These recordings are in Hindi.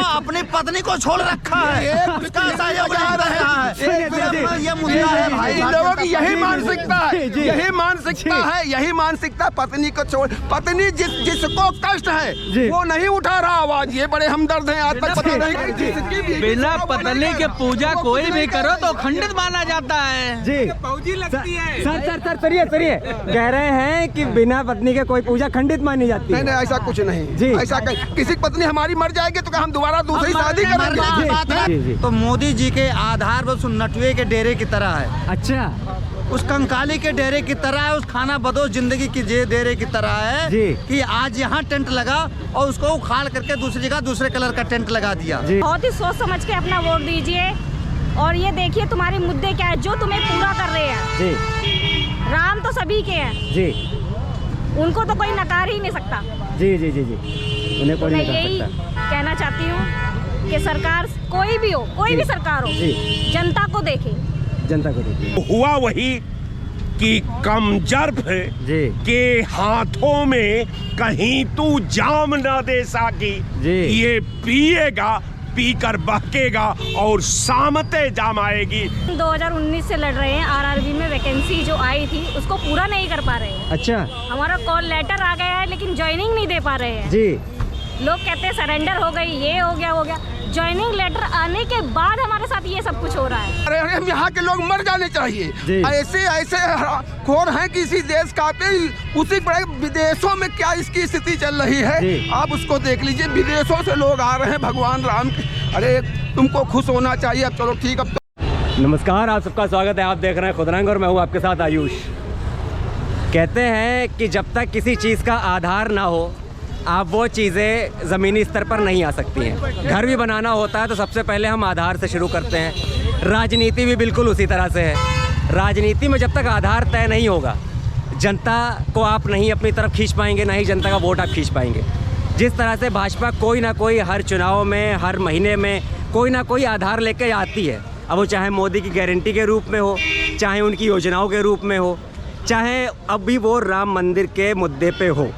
अपनी पत्नी को छोड़ रखा है, उसका सहयोग नहीं कर रहा है। ये मुद्दा है भाई, इन लोगों की यही मानसिकता है, यही मानसिकता है, यही मानसिकता। पत्नी को छोड़, पत्नी जिसको कष्ट है वो नहीं उठा रहा आवाज। ये बड़े हमदर्द हैं, आज तक पता नहीं। बिना पत्नी के पूजा कोई भी करो तो खंडित माना जाता है जी। फौजी लगती है। सर सुनिए, कह रहे हैं कि बिना पत्नी के कोई पूजा खंडित मानी जाती है। नहीं, ऐसा कुछ नहीं जी। ऐसा किसी की पत्नी हमारी मर जाएगी तो क्या हम दोबारा दूसरी शादी करेंगे? बात है जी, जी। तो मोदी जी के आधार बस नटुए के डेरे की तरह है, अच्छा उस कंकाली के डेरे की तरह है, उस खाना बदोश जिंदगी की डेरे की तरह है जी। कि आज यहाँ टेंट लगा और उसको उखाड़ करके दूसरी जगह दूसरे कलर का टेंट लगा दिया। बहुत ही सोच समझ के अपना वोट दीजिए और ये देखिए तुम्हारे मुद्दे क्या है जो तुम्हें पूरा कर रहे हैं। जी राम तो सभी के हैं, जी उनको तो कोई नकार ही नहीं सकता। जी जी जी जी उन्हें कोई मैं नहीं यही कर सकता। कहना चाहती हूँ कि सरकार कोई भी हो, कोई भी सरकार हो, जी। जनता को देखे। जनता को देखिए हुआ वही कि कमजर्फ जी के हाथों में कहीं तू जाम न दे सकी। जी। ये पिएगा, पीकर बहकेगा और सामते जाम आएगी। 2019 से लड़ रहे हैं, आरआरबी में वैकेंसी जो आई थी उसको पूरा नहीं कर पा रहे हैं। अच्छा हमारा कॉल लेटर आ गया है लेकिन ज्वाइनिंग नहीं दे पा रहे हैं। जी लोग कहते हैं सरेंडर हो गई, ये हो गया। ज्वाइनिंग लेटर आने के बाद हमारे साथ ये सब कुछ हो रहा है। अरे हम यहाँ के लोग मर जाने चाहिए। ऐसे खोर हैं कि इसी देश का उसी बड़े विदेशों में क्या इसकी स्थिति चल रही है, आप उसको देख लीजिए। विदेशों से लोग आ रहे हैं भगवान राम के। अरे तुमको खुश होना चाहिए। अब चलो ठीक। अब नमस्कार, आप सबका स्वागत है। आप देख रहे हैं खुदरंग और मैं हूँ आपके साथ आयुष। कहते हैं कि जब तक किसी चीज़ का आधार ना हो आप वो चीज़ें ज़मीनी स्तर पर नहीं आ सकती हैं। घर भी बनाना होता है तो सबसे पहले हम आधार से शुरू करते हैं। राजनीति भी बिल्कुल उसी तरह से है। राजनीति में जब तक आधार तय नहीं होगा, जनता को आप नहीं अपनी तरफ खींच पाएंगे, ना ही जनता का वोट आप खींच पाएंगे। जिस तरह से भाजपा कोई ना कोई हर चुनाव में, हर महीने में कोई ना कोई आधार लेकर आती है, अब वो चाहे मोदी की गारंटी के रूप में हो, चाहे उनकी योजनाओं के रूप में हो, चाहे अभी वो राम मंदिर के मुद्दे पे हो,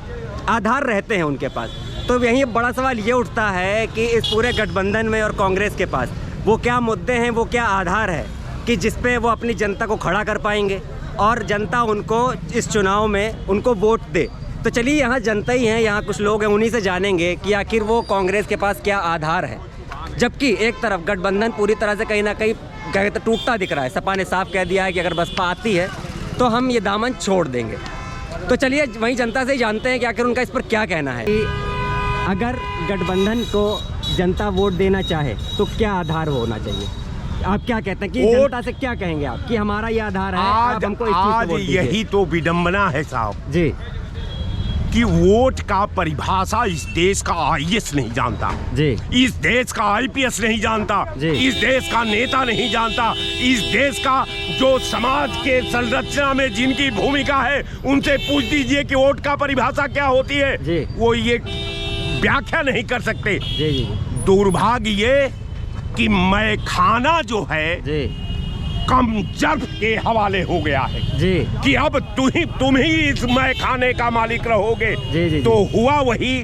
आधार रहते हैं उनके पास। तो यही बड़ा सवाल ये उठता है कि इस पूरे गठबंधन में और कांग्रेस के पास वो क्या मुद्दे हैं, वो क्या आधार है कि जिस पे वो अपनी जनता को खड़ा कर पाएंगे और जनता उनको इस चुनाव में उनको वोट दे। तो चलिए, यहाँ जनता ही है, यहाँ कुछ लोग हैं, उन्हीं से जानेंगे कि आखिर वो कांग्रेस के पास क्या आधार है। जबकि एक तरफ गठबंधन पूरी तरह से कहीं ना कहीं टूटता दिख रहा है। सपा ने साफ कह दिया है कि अगर बसपा आती है तो हम ये दामन छोड़ देंगे। तो चलिए वहीं जनता से ही जानते हैं कि आखिर उनका इस पर क्या कहना है। अगर गठबंधन को जनता वोट देना चाहे तो क्या आधार होना चाहिए? आप क्या कहते हैं कि जनता से क्या कहेंगे आप कि हमारा ये आधार है, आप हमको इस चीज़ को वोट दीजिए? यही तो विडंबना है साहब जी कि वोट का परिभाषा इस देश का आईएएस नहीं जानता जी, इस देश का आईपीएस नहीं जानता जी, इस देश का नेता नहीं जानता, इस देश का जो समाज के संरचना में जिनकी भूमिका है उनसे पूछ दीजिए कि वोट का परिभाषा क्या होती है जी। वो ये व्याख्या नहीं कर सकते। जी जी दुर्भाग्य ये कि मैं खाना जो है जी कमजर्फ के हवाले हो गया है जी कि अब तुम ही इस मैं खाने का मालिक रहोगे। जी, जी, तो हुआ वही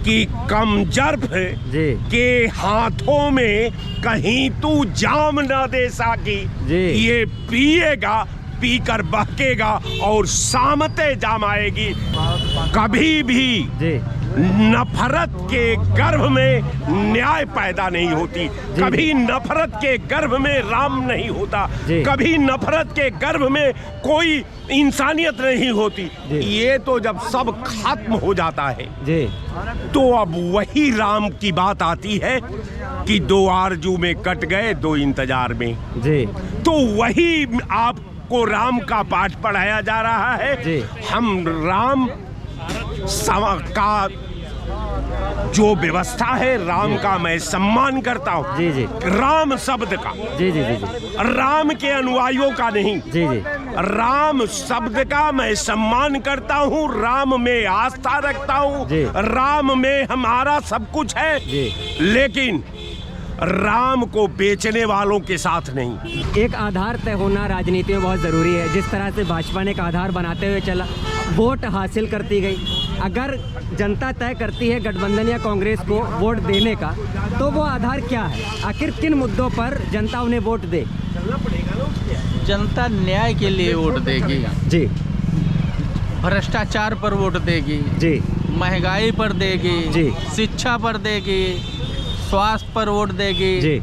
कि कमजर्फ जी के हाथों में कहीं तू जाम न दे सकी। जी। ये पिएगा, पीकर बहकेगा और सामते जाम आएगी। कभी भी जी नफरत के गर्भ में न्याय पैदा नहीं होती, कभी नफरत के गर्भ में राम नहीं होता, कभी नफरत के गर्भ में कोई इंसानियत नहीं होती। ये तो जब सब खत्म हो जाता है जी तो अब वही राम की बात आती है कि दो आरजू में कट गए, दो इंतजार में। जी तो वही आपको राम का पाठ पढ़ाया जा रहा है। जी। हम राम का जो व्यवस्था है, राम का मैं सम्मान करता हूँ। जी जी राम शब्द का, जी जी जी राम के अनुयायियों का नहीं। जी जी राम शब्द का मैं सम्मान करता हूँ, राम में आस्था रखता हूँ, राम में हमारा सब कुछ है। लेकिन राम को बेचने वालों के साथ नहीं। एक आधार तय होना राजनीति में बहुत ज़रूरी है। जिस तरह से भाजपा ने एक आधार बनाते हुए चला, वोट हासिल करती गई, अगर जनता तय करती है गठबंधन या कांग्रेस को वोट देने का, तो वो आधार क्या है? आखिर किन मुद्दों पर जनता उन्हें वोट दे? जनता न्याय के लिए वोट देगी जी, भ्रष्टाचार पर वोट देगी जी, महंगाई पर देगी जी, शिक्षा पर देगी, स्वास्थ्य पर वोट देगी जी।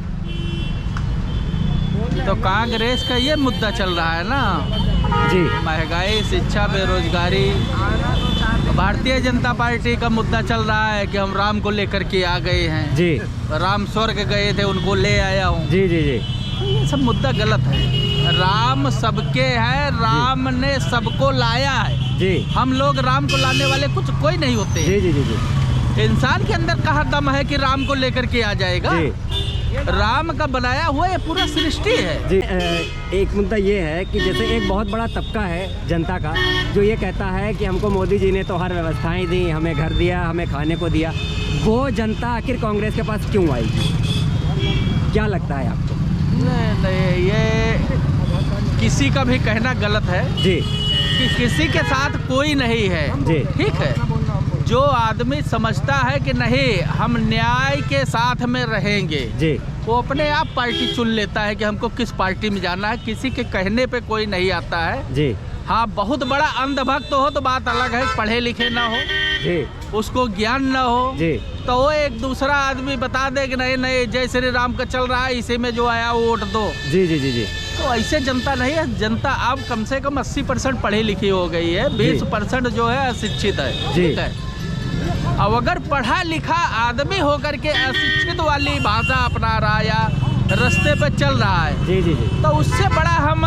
तो कांग्रेस का ये मुद्दा चल रहा है ना, जी, महंगाई, शिक्षा, बेरोजगारी। भारतीय जनता पार्टी का मुद्दा चल रहा है कि हम राम को लेकर के आ गए हैं, जी, राम स्वर्ग गए थे उनको ले आया हूँ। जी, जी, जी, ये सब मुद्दा गलत है। राम सबके है, राम ने सबको लाया है। जी, हम लोग राम को लाने वाले कुछ कोई नहीं होते। जी, जी, जी, जी, इंसान के अंदर कहाँ दम है कि राम को लेकर के आ जाएगा? जी। राम का बनाया हुआ ये पूरा सृष्टि है। जी, एक मुद्दा ये है कि जैसे एक बहुत बड़ा तबका है जनता का जो ये कहता है कि हमको मोदी जी ने तो हर व्यवस्थाएं दी, हमें घर दिया, हमें खाने को दिया, वो जनता आखिर कांग्रेस के पास क्यों आई? क्या लगता है आपको? नहीं, ये किसी का भी कहना गलत है जी, कि किसी के साथ कोई नहीं है। जी। ठीक है, जो आदमी समझता है कि नहीं हम न्याय के साथ में रहेंगे, जी, वो अपने आप पार्टी चुन लेता है कि हमको किस पार्टी में जाना है। किसी के कहने पे कोई नहीं आता है। जी, हाँ, बहुत बड़ा अंधभक्त हो तो बात अलग है, पढ़े लिखे ना हो, जी, उसको ज्ञान ना हो, जी, तो वो एक दूसरा आदमी बता दे कि नहीं नहीं जय श्री राम का चल रहा है, इसी में जो आया वो वोट दो। जी, जी, जी, जी, तो ऐसे जनता नहीं है। जनता अब कम से कम 80% पढ़ी लिखी हो गई है, 20% जो है अशिक्षित है। जी। ठीक है, अब अगर पढ़ा लिखा आदमी होकर के अशिक्षित वाली भाषा अपना रहा या रास्ते पे चल रहा है, जी, जी, जी, तो उससे बड़ा हम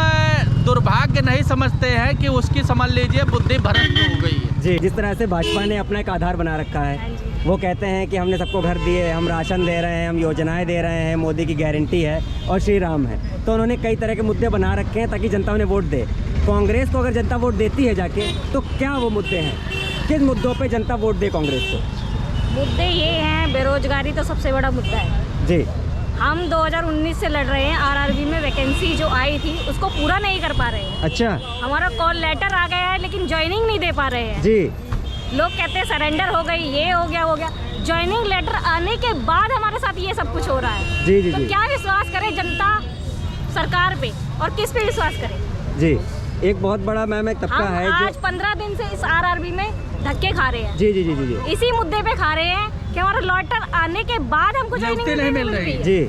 दुर्भाग्य नहीं समझते हैं कि उसकी समझ लीजिए बुद्धि भ्रष्ट हो गई है। जी। जिस तरह से भाजपा ने अपना एक आधार बना रखा है, वो कहते हैं कि हमने सबको घर दिए, हम राशन दे रहे हैं, हम योजनाएं दे रहे हैं, मोदी की गारंटी है और श्री राम है। तो उन्होंने कई तरह के मुद्दे बना रखे हैं ताकि जनता उन्हें वोट दे। कांग्रेस को अगर जनता वोट देती है जाके, तो क्या वो मुद्दे हैं? किस मुद्दों पे जनता वोट दे कांग्रेस को? मुद्दे ये हैं, बेरोजगारी तो सबसे बड़ा मुद्दा है। जी, हम 2019 से लड़ रहे हैं, आरआरबी में वैकेंसी जो आई थी उसको पूरा नहीं कर पा रहे हैं। अच्छा, हमारा कॉल लेटर आ गया है लेकिन ज्वाइनिंग नहीं दे पा रहे हैं। जी, लोग कहते हैं सरेंडर हो गई, ये हो गया वो गया। ज्वाइनिंग लेटर आने के बाद हमारे साथ ये सब कुछ हो रहा है। जी, जी, तो जी, क्या विश्वास करे जनता सरकार पे, और किस पे विश्वास करे? जी। एक बहुत बड़ा मैम एक तबका हम है आज जो 15 दिन से इस आरआरबी में धक्के खा रहे हैं। जी, जी, जी, जी, जी, इसी मुद्दे पे खा रहे हैं कि हमारा लेटर आने के बाद हमको ज्वाइनिंग नियुक्ति नहीं मिल रही। जी।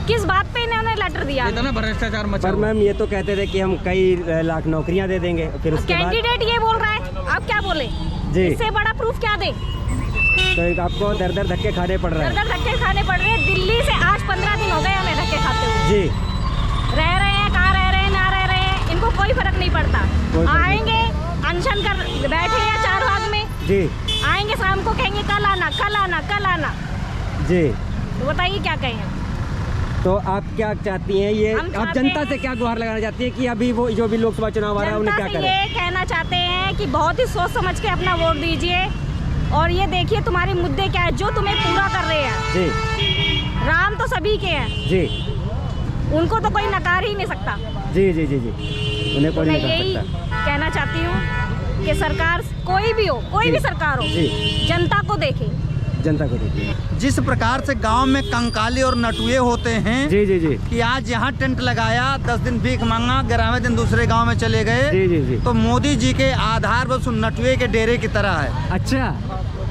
किस बात पे इन्होंने लेटर दिया? इतना भ्रष्टाचार मचा पर हुआ है। मैम ये तो कहते थे कि हम कई लाख नौकरियां दे देंगे, फिर उसके बाद कैंडिडेट ये बोल रहा है, आप क्या बोले? जी। इससे बड़ा प्रूफ क्या दे? तो एक आपको दर दर धक्के खाने पड़ रहे हैं। दर धक्के खाने पड़ रहे हैं। दिल्ली से आज 15 दिन हो गए हमें धक्के खाते हुए। जी, रह रहे हैं, कहाँ रह रहे हैं, ना रह रहे हैं, इनको कोई फर्क नहीं पड़ता। कोई फर्क नहीं। आएंगे अनशन कर बैठे हैं 4 भाग में, जी, आएंगे शाम को कहेंगे कल आना, कल आना, कल आना। जी। तो बताइए क्या कहें? तो आप क्या चाहती हैं? ये हम आप चाहते जनता हैं- से क्या गुहार लगाना चाहती हैं कि अभी वो जो भी लोकसभा चुनाव आ रहा है उन्हें जनता क्या से करें? ये कहना चाहते हैं कि बहुत ही सोच समझ के अपना वोट दीजिए, और ये देखिए तुम्हारे मुद्दे क्या है जो तुम्हें पूरा कर रहे हैं। जी, राम तो सभी के हैं, जी, उनको तो कोई नकार ही नहीं सकता। जी, जी, जी, जी, उन्हें कोई मैं नहीं यही कर सकता। कहना चाहती हूँ कि सरकार कोई भी हो, कोई जी। भी सरकार हो, जी। जनता को देखे। जनता को देखिए। जिस प्रकार से गांव में कंकाली और नटुए होते हैं जी, जी, जी, कि आज यहाँ टेंट लगाया, 10 दिन भीख मांगा, 11वें दिन दूसरे गांव में चले गए। जी, जी, जी। तो मोदी जी के आधार पर उस नटुए के डेरे की तरह है, अच्छा,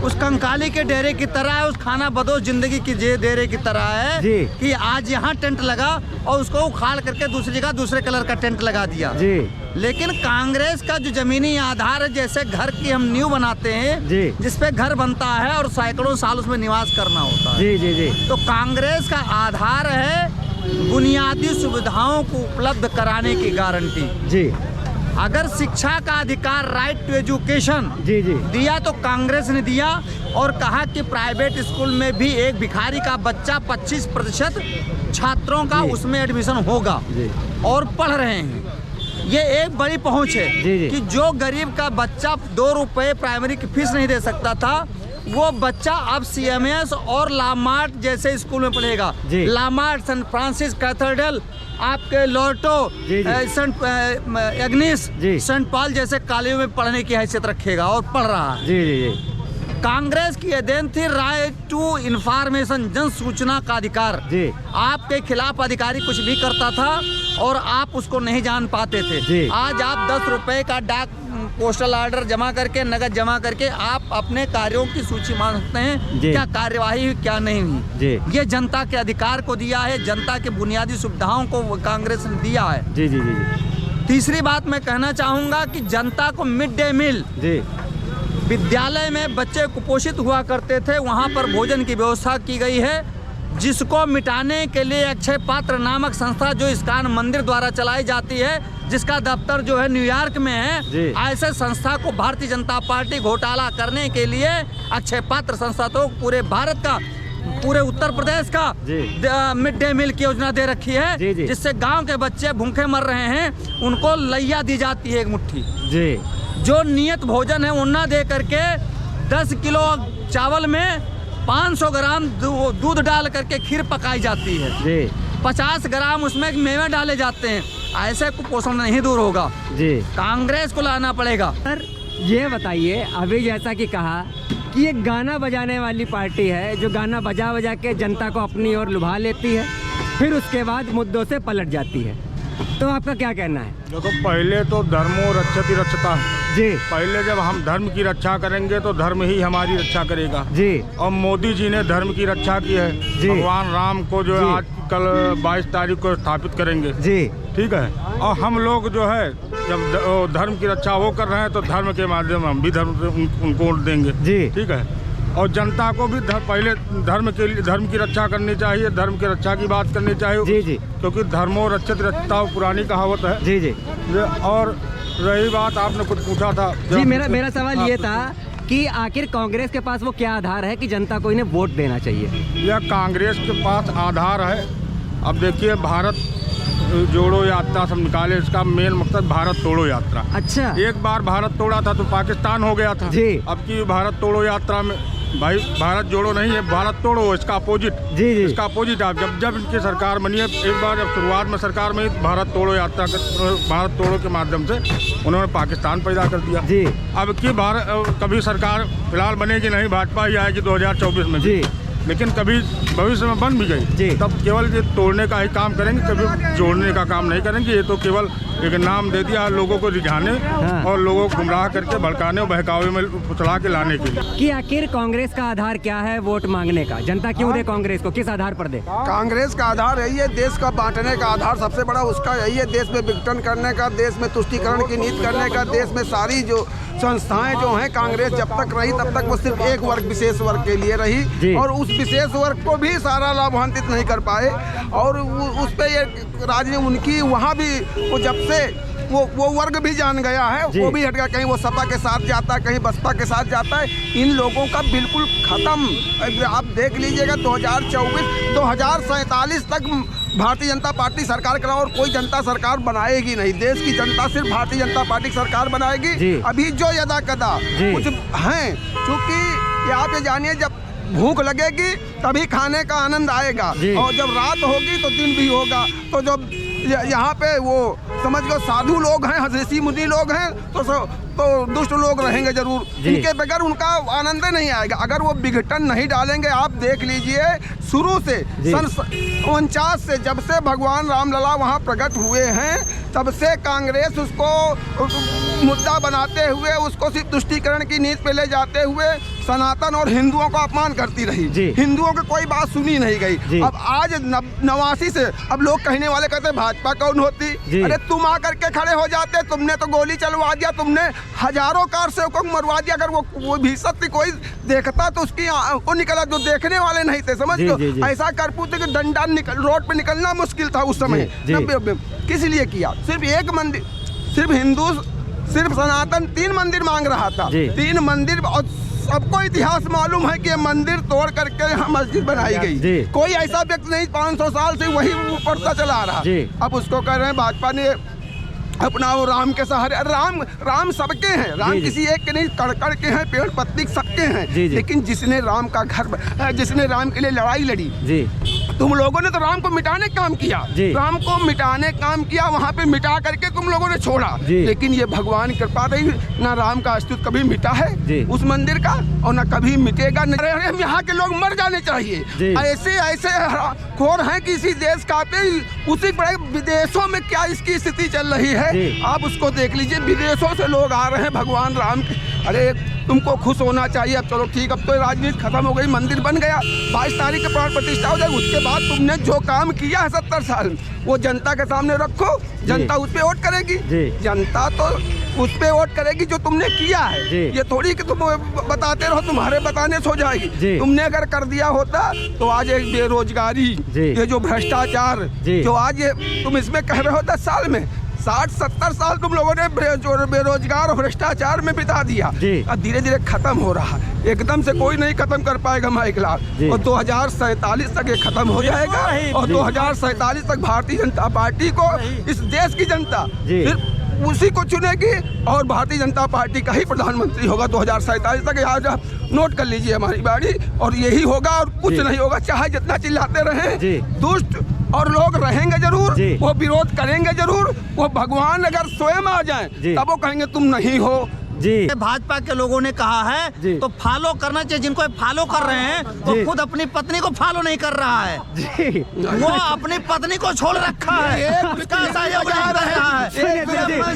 उस कंकाली के डेरे की तरह है, उस खाना बदोश जिंदगी की डेरे की तरह है जी। कि आज यहाँ टेंट लगा और उसको उखाड़ करके दूसरी जगह दूसरे कलर का टेंट लगा दिया। जी, लेकिन कांग्रेस का जो जमीनी आधार है, जैसे घर की हम नींव बनाते हैं, जी। जिसपे घर बनता है और सैकड़ों साल उसमें निवास करना होता है, जी, जी, जी, तो कांग्रेस का आधार है बुनियादी सुविधाओं को उपलब्ध कराने की गारंटी। जी, अगर शिक्षा का अधिकार, राइट टू एजुकेशन जी, जी, दिया तो कांग्रेस ने दिया, और कहा कि प्राइवेट स्कूल में भी एक भिखारी का बच्चा 25% छात्रों का जी। उसमें एडमिशन होगा जी। और पढ़ रहे हैं। ये एक बड़ी पहुंच है जी, जी। कि जो गरीब का बच्चा 2 रुपए प्राइमरी की फीस नहीं दे सकता था, वो बच्चा अब CMS और लामार्ट जैसे स्कूल में पढ़ेगा। जी। लामार्ट, सेंट फ्रांसिस कैथेड्रल, आपके लॉर्टो, जी, जी। सेंट एग्निस, जी। सेंट पॉल जैसे कॉलेजों में पढ़ने की हैसियत रखेगा और पढ़ रहा है। जी जी जी कांग्रेस की यह देन थी राइट टू इंफॉर्मेशन, जन सूचना का अधिकार। जी। आपके खिलाफ अधिकारी कुछ भी करता था और आप उसको नहीं जान पाते थे। जी। आज आप 10 रुपए का डाक पोस्टल ऑर्डर जमा करके, नगद जमा करके आप अपने कार्यों की सूची मान सकते हैं, जी। क्या कार्यवाही हुई क्या नहीं हुई। जी। ये जनता के अधिकार को दिया है, जनता के बुनियादी सुविधाओं को कांग्रेस ने दिया है। जी जी जी जी तीसरी बात मैं कहना चाहूँगा कि जनता को मिड डे मील, जी विद्यालय में बच्चे कुपोषित हुआ करते थे, वहाँ पर भोजन की व्यवस्था की गई है, जिसको मिटाने के लिए अक्षय पात्र नामक संस्था जो इस्कॉन मंदिर द्वारा चलाई जाती है, जिसका दफ्तर जो है न्यूयॉर्क में है, ऐसे संस्था को भारतीय जनता पार्टी घोटाला करने के लिए अक्षय पात्र संस्था तो पूरे भारत का, पूरे उत्तर प्रदेश का मिड डे मील की योजना दे रखी है, जिससे गांव के बच्चे भूखे मर रहे हैं, उनको लैया दी जाती है एक मुट्ठी। जी। जो नियत भोजन है उन्ना दे करके 10 किलो चावल में 500 ग्राम दूध डाल करके खीर पकाई जाती है। जी। 50 ग्राम उसमें मेवे डाले जाते हैं। ऐसे कुपोषण नहीं दूर होगा। जी। कांग्रेस को लाना पड़ेगा। सर ये बताइए, अभी जैसा कि कहा कि ये गाना बजाने वाली पार्टी है जो गाना बजा बजा के जनता को अपनी ओर लुभा लेती है, फिर उसके बाद मुद्दों से पलट जाती है, तो आपका क्या कहना है? देखो, पहले तो धर्मो रक्षति रक्षता। जी। पहले जब हम धर्म की रक्षा करेंगे तो धर्म ही हमारी रक्षा करेगा। जी। और मोदी जी ने धर्म की रक्षा की है। जी। भगवान राम को जो आज कल 22 तारीख को स्थापित करेंगे। जी। ठीक है। और हम लोग जो है जब धर्म की रक्षा वो कर रहे हैं तो धर्म के माध्यम हम भी धर्म उनको वोट देंगे। जी। ठीक है। और जनता को भी पहले धर्म की रक्षा करनी चाहिए, धर्म की रक्षा की बात करनी चाहिए। जी जी। क्योंकि धर्मो रक्षित रक्षता पुरानी कहावत है। जी जी। और रही बात, आपने कुछ पूछा था। जी, मेरा सवाल ये था कि आखिर कांग्रेस के पास वो क्या आधार है कि जनता को इन्हें वोट देना चाहिए? यह कांग्रेस के पास आधार है। अब देखिए, भारत जोड़ो यात्रा सब निकाले, इसका मेन मकसद भारत तोड़ो यात्रा। अच्छा। एक बार भारत तोड़ा था तो पाकिस्तान हो गया था। जी। अब की भारत तोड़ो यात्रा में भाई भारत जोड़ो नहीं है, भारत तोड़ो, इसका अपोजिट। जी जी। इसका अपोजिट। आप जब इनकी सरकार बनी है, एक बार जब शुरुआत में सरकार में भारत तोड़ो यात्रा भारत तोड़ो के माध्यम से उन्होंने पाकिस्तान पैदा कर दिया। जी। अब की कभी सरकार फिलहाल बनेगी नहीं, भाजपा ही आएगी 2024 में। जी। लेकिन कभी भविष्य में बन भी गई। जी। तब केवल ये तोड़ने का ही काम करेंगे, कभी जोड़ने का काम नहीं करेंगे। ये तो केवल एक नाम दे दिया लोगों को रिझाने और लोगों को गुमराह करके भड़काने और बहकावे में फुसला के लाने के लिए। कि आखिर कांग्रेस का आधार क्या है वोट मांगने का? जनता क्यों दे कांग्रेस को, किस आधार पर दे? कांग्रेस का आधार यही है, देश का बांटने का आधार सबसे बड़ा उसका यही है। देश में विघटन करने का, देश में तुष्टीकरण की नीति करने का, देश में सारी जो संस्थाएं जो हैं, कांग्रेस जब तक रही तब तक वो सिर्फ एक वर्ग, विशेष वर्ग के लिए रही और उस विशेष वर्ग को भी सारा लाभान्वित नहीं कर पाए। और उस पे ये राजनीति उनकी वहाँ भी वो जब से वो वर्ग भी जान गया है, वो भी हट गया। कहीं वो सपा के साथ जाता है, कहीं बसपा के साथ जाता है। इन लोगों का बिल्कुल खत्म। आप देख लीजिएगा 2047 तक भारतीय जनता पार्टी सरकार करा और कोई जनता सरकार बनाएगी नहीं। देश की जनता सिर्फ भारतीय जनता पार्टी की सरकार बनाएगी। अभी जो यदा कदा कुछ हैं, चूँकि आप ये जानिए, जब भूख लगेगी तभी खाने का आनंद आएगा और जब रात होगी तो दिन भी होगा। तो जब यहाँ पे वो समझ लो साधु लोग हैं, ऋषि मुनि लोग हैं, तो दुष्ट लोग रहेंगे जरूर। इनके बगैर उनका आनंद नहीं आएगा। अगर वो विघटन नहीं डालेंगे, आप देख लीजिए शुरू से सन 49 से, जब से भगवान रामलला वहाँ प्रकट हुए हैं, तब से कांग्रेस उसको मुद्दा बनाते हुए, उसको सिर्फ तुष्टीकरण की नीति पे ले जाते हुए सनातन और हिंदुओं का अपमान करती रही। हिंदुओं की कोई बात सुनी नहीं गई। अब आज 89 से अब लोग कहने वाले कहते भाजपा कौन होती? अरे तुम आकर के खड़े हो जाते, तुमने तो गोली चलवा दिया, तुमने हजारों कार सेवकों को मरवा दिया। अगर वो भी सत्य कोई देखता तो उसकी वो निकला, जो देखने वाले नहीं थे। समझ लो, ऐसा करपूते कि डंडा रोड पे निकलना मुश्किल था उस समय। किस लिए किया? सिर्फ एक मंदिर, सिर्फ हिंदू, सिर्फ सनातन 3 मंदिर मांग रहा था। 3 मंदिर, और सबको इतिहास मालूम है कि ये मंदिर तोड़ करके यहाँ मस्जिद बनाई गई। कोई ऐसा व्यक्ति नहीं 500 साल से वही पढ़ता चला आ रहा। अब उसको कह रहे हैं भाजपा ने अपना वो राम के सहारे। राम सबके हैं, राम किसी एक के नहीं, कड़ के हैं, पेड़ पत्ती सबके हैं। लेकिन जिसने राम का घर, जिसने राम के लिए लड़ाई लड़ी, तुम लोगों ने तो राम को मिटाने का काम किया, राम को मिटाने काम किया, वहाँ पे मिटा करके तुम लोगों ने छोड़ा। लेकिन ये भगवान की कृपा रही, ना राम का अस्तित्व कभी मिटा है उस मंदिर का, और ना कभी मिटेगा। हम यहाँ के लोग मर जाने चाहिए। ऐसे ऐसे खोर हैं कि इसी देश का पे उसी बड़े विदेशों में क्या इसकी स्थिति चल रही है, आप उसको देख लीजिए। विदेशों से लोग आ रहे हैं भगवान राम के। अरे तुमको खुश होना चाहिए। अब चलो ठीक, अब तो राजनीति खत्म हो गई, मंदिर बन गया, 22 तारीख के प्राण प्रतिष्ठा हो जाएगी। उसके बाद तुमने जो काम किया है 70 साल, वो जनता के सामने रखो, जनता उस पे वोट करेगी। जनता तो उस पे वोट करेगी जो तुमने किया है। ये थोड़ी कि तुम बताते रहो, तुम्हारे बताने से हो जाएगी। तुमने अगर कर दिया होता तो आज एक बेरोजगारी, ये जो भ्रष्टाचार, जो आज ये तुम इसमें कह रहे हो 10 साल में, 60-70 साल तुम लोगों ने बेरोजगार और भ्रष्टाचार में बिता दिया। अब धीरे धीरे खत्म हो रहा है, एकदम से कोई नहीं खत्म कर पाएगा माइक लाल। और 2047 तक ये खत्म हो जाएगा, और 2047 तक भारतीय जनता पार्टी को इस देश की जनता फिर उसी को चुनेगी, और भारतीय जनता पार्टी का ही प्रधानमंत्री होगा 2047 तक। आज नोट कर लीजिए हमारी बाड़ी, और यही होगा और कुछ नहीं होगा। चाहे जितना चिल्लाते रहे, दुष्ट और लोग रहेंगे जरूर, वो विरोध करेंगे जरूर। वो भगवान अगर स्वयं आ जाएं तब वो कहेंगे तुम नहीं हो। भाजपा के लोगों ने कहा है तो फॉलो करना चाहिए। जिनको फॉलो कर रहे हैं वो खुद अपनी पत्नी को फॉलो नहीं कर रहा है, वो अपनी पत्नी को छोड़ रखा है। इसका सहयोग नहीं कर रहा है।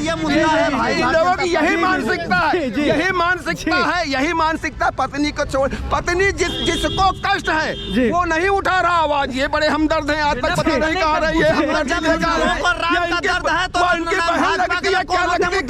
ये मुद्दा है भाई, इन लोगों की यही मानसिकता है, यही मानसिकता है, यही मानसिकता। पत्नी को छोड़, पत्नी जिसको कष्ट है वो नहीं उठा रहा आवाज। ये बड़े हमदर्द हैं, आज तक पता नहीं कहा रही है हमदर्द है तो उनकी बहन लगती है, क्या लगती है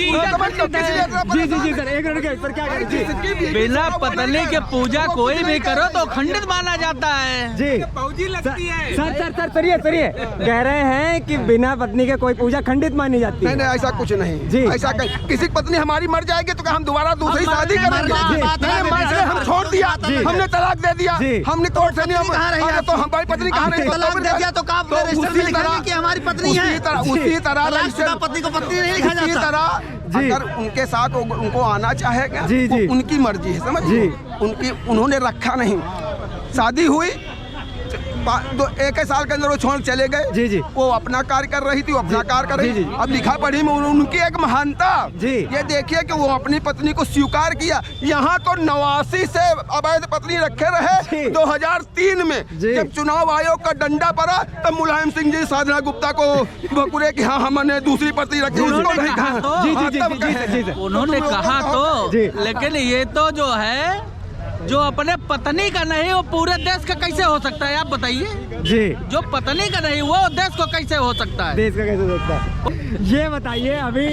किसी जी सर, एक मिनट सर, क्या करें? बिना पत्नी के पूजा कोई भी करो तो खंडित माना जाता है। फौजी लगती है। सर सरिए कह रहे हैं कि बिना पत्नी के कोई पूजा खंडित मानी जाती है। नहीं, ऐसा कुछ नहीं। ऐसा किसी पत्नी हमारी मर जाएगी तो हम दोबारा दूसरी शादी करेंगे? हम छोड़ दिया, हमने तलाक दे दिया, हमने कोर्ट से नहीं, तो हमारी पत्नी कहाँ रही? तलाक दे दिया तो हमारी पत्नी है। उसी तरह पत्नी को पत्नी नहीं लिखा जाता। अगर उनके साथ उनको आना चाहेगा, उनकी मर्जी है, समझिए। उन्होंने रखा नहीं, शादी हुई तो 1 साल के अंदर वो छोड़ चले गए। वो अपना कार्य कर रही थी, वो अपना कार्य कर रही थी। अब लिखा पढ़ी में उनकी एक महानता, ये देखिए कि वो अपनी पत्नी को स्वीकार किया। यहाँ तो 89 से अवैध पत्नी रखे रहे। 2003 में जब चुनाव आयोग का डंडा पड़ा तब मुलायम सिंह जी साधना गुप्ता को बकुरे कि हाँ हमने दूसरी पत्नी रखी, उसको नहीं कहा। उन्होंने कहा तो, लेकिन ये तो जो है जो अपने पत्नी का नहीं वो पूरे देश का कैसे हो सकता है, आप बताइए। जो पत्नी का नहीं वो देश को कैसे हो सकता है, देश का कैसे हो सकता है? ये बताइए। अभी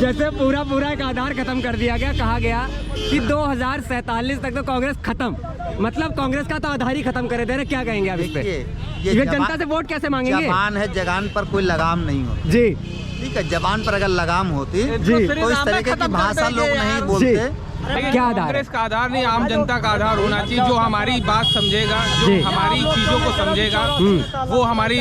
जैसे पूरा एक आधार खत्म कर दिया गया, कहा गया कि 2047 तक तो कांग्रेस खत्म, मतलब कांग्रेस का तो आधार ही खत्म कर दे रहे। क्या कहेंगे आप इस पे? ये जनता से वोट कैसे मांगेंगे? जबान है, जबान पर कोई लगाम नहीं हो। ठीक है, जबान पर अगर लगाम होती तो इस तरीके की भाषा लोग नहीं बोलते। क्या कांग्रेस का आधार नहीं, आम जनता का आधार होना चाहिए। जो हमारी बात समझेगा, जो हमारी चीजों को समझेगा, वो हमारी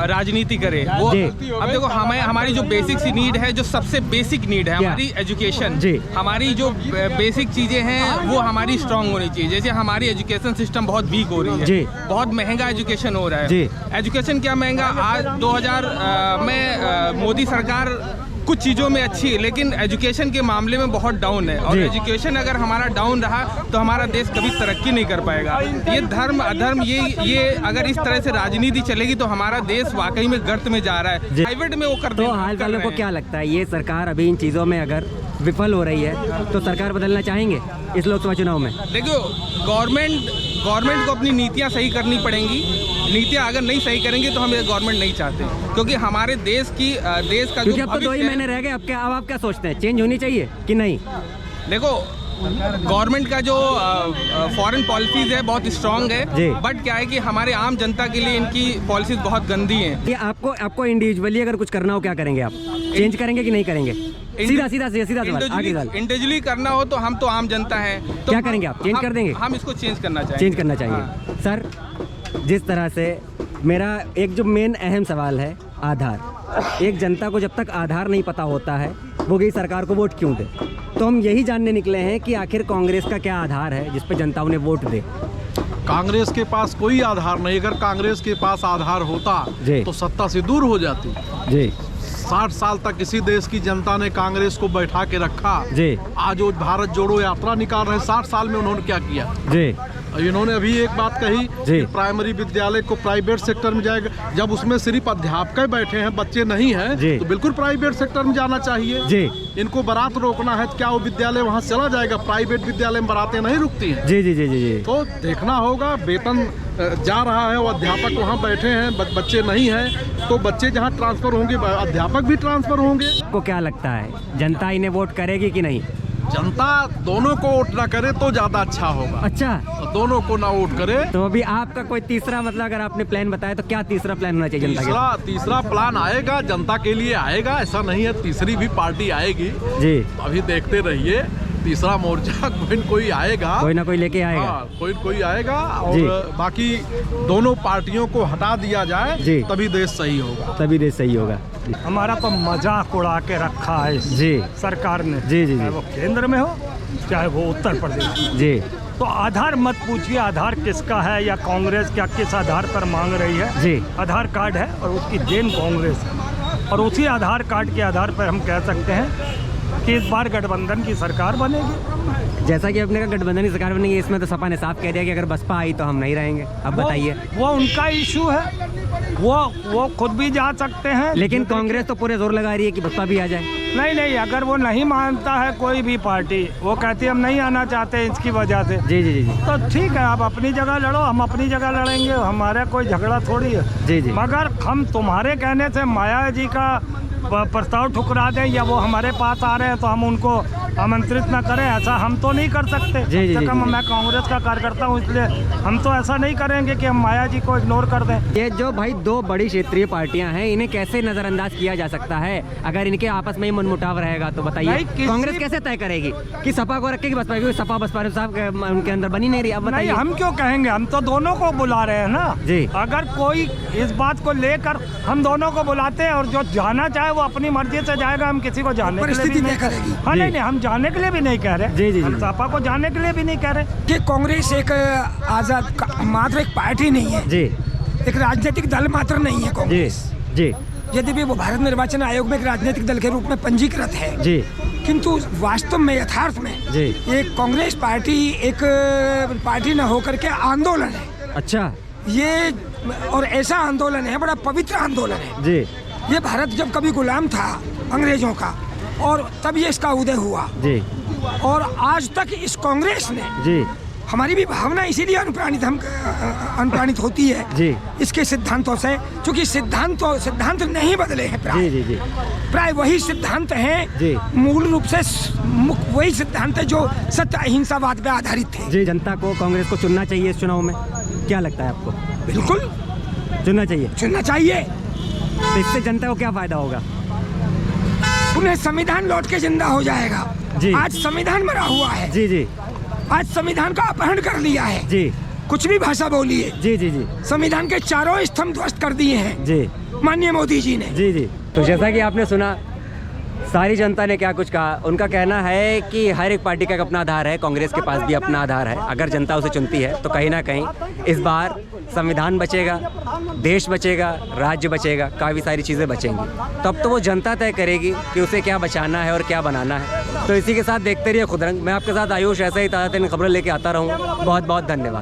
राजनीति करे। वो अब देखो हमारी जो बेसिक सी नीड है, जो सबसे बेसिक नीड है हमारी एजुकेशन, हमारी जो बेसिक चीजें हैं वो हमारी स्ट्रांग होनी चाहिए। जैसे हमारी एजुकेशन सिस्टम बहुत वीक हो रही है, बहुत महंगा एजुकेशन हो रहा है। एजुकेशन क्या महंगा? आज 2000 में मोदी सरकार कुछ चीज़ों में अच्छी है, लेकिन एजुकेशन के मामले में बहुत डाउन है। और एजुकेशन अगर हमारा डाउन रहा तो हमारा देश कभी तरक्की नहीं कर पाएगा। ये धर्म अधर्म ये अगर इस तरह से राजनीति चलेगी तो हमारा देश वाकई में गर्त में जा रहा है। प्राइवेट में वो कर तो हाल फिलहाल को क्या लगता है, ये सरकार अभी इन चीज़ों में अगर विफल हो रही है तो सरकार बदलना चाहेंगे इस लोकसभा चुनाव में? देखो, गवर्नमेंट को अपनी नीतियाँ सही करनी पड़ेंगी। नीतियाँ अगर नहीं सही करेंगे तो हम ये गवर्नमेंट नहीं चाहते, क्योंकि हमारे देश का क्योंकि अब तो 2 ही महीने रह गए। अब आप क्या सोचते हैं, चेंज होनी चाहिए कि नहीं? देखो, गवर्नमेंट का जो फॉरेन पॉलिसीज है बहुत स्ट्रांग है, बट क्या है कि हमारे आम जनता के लिए इनकी पॉलिसीज बहुत गंदी हैं। ये आपको इंडिविजुअली अगर कुछ करना हो, क्या करेंगे आप? चेंज करेंगे कि नहीं करेंगे? सीधा इंडिविजुअली करना हो तो हम तो आम जनता है, तो क्या करेंगे आप? चेंज कर देंगे? हम इसको चेंज करना चाहिए। हाँ। सर, जिस तरह से मेरा एक जो मेन अहम सवाल है आधार, एक जनता को जब तक आधार नहीं पता होता है वो किसी सरकार को वोट क्यों दे। तो हम यही जानने निकले हैं कि आखिर कांग्रेस का क्या आधार है जिस पे जनता उन्हें वोट दे। कांग्रेस के पास कोई आधार नहीं। अगर कांग्रेस के पास आधार होता तो सत्ता से दूर हो जाती जी। 60 साल तक किसी देश की जनता ने कांग्रेस को बैठा के रखा जी। आज वो भारत जोड़ो यात्रा निकाल रहे हैं। 60 साल में उन्होंने क्या किया जी। इन्होंने अभी एक बात कही कि प्राइमरी विद्यालय को प्राइवेट सेक्टर में जाएगा। जब उसमें सिर्फ अध्यापक बैठे हैं, बच्चे नहीं हैं, तो बिल्कुल प्राइवेट सेक्टर में जाना चाहिए जी। इनको बारात रोकना है, क्या वो विद्यालय वहाँ चला जाएगा? प्राइवेट विद्यालय में बारातें नहीं रुकती हैं। जी जी जी जी जी। तो देखना होगा, वेतन जा रहा है, वो अध्यापक वहाँ बैठे हैं, बच्चे नहीं हैं, तो बच्चे जहाँ ट्रांसफर होंगे अध्यापक भी ट्रांसफर होंगे। आपको क्या लगता है जनता इन्हें वोट करेगी कि नहीं? जनता दोनों को वोट ना करे तो ज्यादा अच्छा होगा। अच्छा, तो दोनों को ना वोट करे। तो अभी आपका कोई तीसरा मतलब अगर आपने प्लान बताया तो क्या तीसरा प्लान होना चाहिए जनता के? तीसरा प्लान आएगा, जनता के लिए आएगा, ऐसा नहीं है तीसरी भी पार्टी आएगी जी। अभी देखते रहिए, तीसरा मोर्चा कोई आएगा, कोई ना कोई लेके आएगा। कोई आएगा और बाकी दोनों पार्टियों को हटा दिया जाए तभी देश सही होगा। तभी देश सही होगा। हमारा तो मजाक उड़ा के रखा है जी सरकार ने। जी जी चाहे वो केंद्र में हो चाहे वो उत्तर प्रदेश जी। तो आधार मत पूछिए आधार किसका है या कांग्रेस क्या किस आधार पर मांग रही है जी। आधार कार्ड है और उसकी देन कांग्रेस है और उसी आधार कार्ड के आधार पर हम कह सकते हैं कि इस बार गठबंधन की सरकार बनेगी। जैसा कि आपने कहा गठबंधन की सरकार बनेगी, इसमें तो सपा ने साफ कह दिया कि अगर बसपा आई तो हम नहीं रहेंगे। अब बताइए, वो उनका इशू है, वो खुद भी जा सकते हैं। लेकिन कांग्रेस तो पूरे जोर लगा रही है कि बसपा भी आ जाए। नहीं, अगर वो नहीं मानता है कोई भी पार्टी, वो कहती है हम नहीं आना चाहते इसकी वजह से, जी जी जी, तो ठीक है, आप अपनी जगह लड़ो, हम अपनी जगह लड़ेंगे, हमारा कोई झगड़ा थोड़ी है। जी जी। मगर हम तुम्हारे कहने से माया जी का प्रस्ताव ठुकरा दें या वो हमारे पास आ रहे हैं तो हम उनको आमंत्रित ना करें, ऐसा हम तो नहीं कर सकते। मैं कांग्रेस का कार्यकर्ता हूँ, इसलिए हम तो ऐसा नहीं करेंगे कि हम माया जी को इग्नोर कर दें। ये जो भाई दो बड़ी क्षेत्रीय पार्टियां हैं, इन्हें कैसे नजरअंदाज किया जा सकता है? अगर इनके आपस में ही मनमुटाव रहेगा तो बताइए कांग्रेस कैसे तय करेगी कि सपा को रखेगी बसपा, क्योंकि सपा बसपा साहब उनके अंदर बनी नहीं रही। अब बताइए, हम क्यों कहेंगे, हम तो दोनों को बुला रहे हैं ना जी। अगर कोई इस बात को लेकर हम दोनों को बुलाते हैं और जो जाना चाहे वो अपनी मर्जी से जाएगा, हम किसी को जाने के लिए भी नहीं। हाँ नहीं, हम जाने के लिए भी नहीं कह रहे। जी, हम सपा को जाने के लिए भी नहीं कह रहे कि कांग्रेस एक आजाद मात्र एक पार्टी नहीं है जी, एक राजनीतिक दल मात्र नहीं है कांग्रेस जी। यद्यपि वो भारत निर्वाचन आयोग में एक राजनीतिक दल के रूप में पंजीकृत है जी, किंतु वास्तव में यथार्थ में जी एक कांग्रेस पार्टी एक पार्टी न होकर के आंदोलन है। अच्छा, ये और ऐसा आंदोलन है, बड़ा पवित्र आंदोलन है जी। ये भारत जब कभी गुलाम था अंग्रेजों का और तब ये इसका उदय हुआ जी। और आज तक इस कांग्रेस ने जी, हमारी भी भावना इसीलिए अनुप्राणित होती है जी इसके सिद्धांतों से, क्योंकि सिद्धांत नहीं बदले हैं जी जी जी। प्राय वही सिद्धांत हैं, मूल रूप से वही सिद्धांत है जो सत्य अहिंसावाद पे आधारित थे। जी, जनता को कांग्रेस को चुनना चाहिए इस चुनाव में, क्या लगता है आपको? बिल्कुल चुनना चाहिए। तो इससे जनता को क्या फायदा होगा? उन्हें संविधान लौट के जिंदा हो जाएगा जी। आज संविधान मरा हुआ है जी जी। आज संविधान का अपहरण कर लिया है जी। कुछ भी भाषा बोली है जी जी जी। संविधान के चारों स्तंभ ध्वस्त कर दिए हैं जी माननीय मोदी जी ने। जी जी। तो जैसा कि आपने सुना सारी जनता ने क्या कुछ कहा, उनका कहना है कि हर एक पार्टी का एक अपना आधार है, कांग्रेस के पास भी अपना आधार है। अगर जनता उसे चुनती है तो कहीं ना कहीं इस बार संविधान बचेगा, देश बचेगा, राज्य बचेगा, काफ़ी सारी चीज़ें बचेंगी। तो अब तो वो जनता तय करेगी कि उसे क्या बचाना है और क्या बनाना है। तो इसी के साथ देखते रहिए खुदरंग। मैं आपके साथ आयुष ऐसे ही ताज़ा तरीन खबरें लेके आता रहूँ। बहुत बहुत धन्यवाद।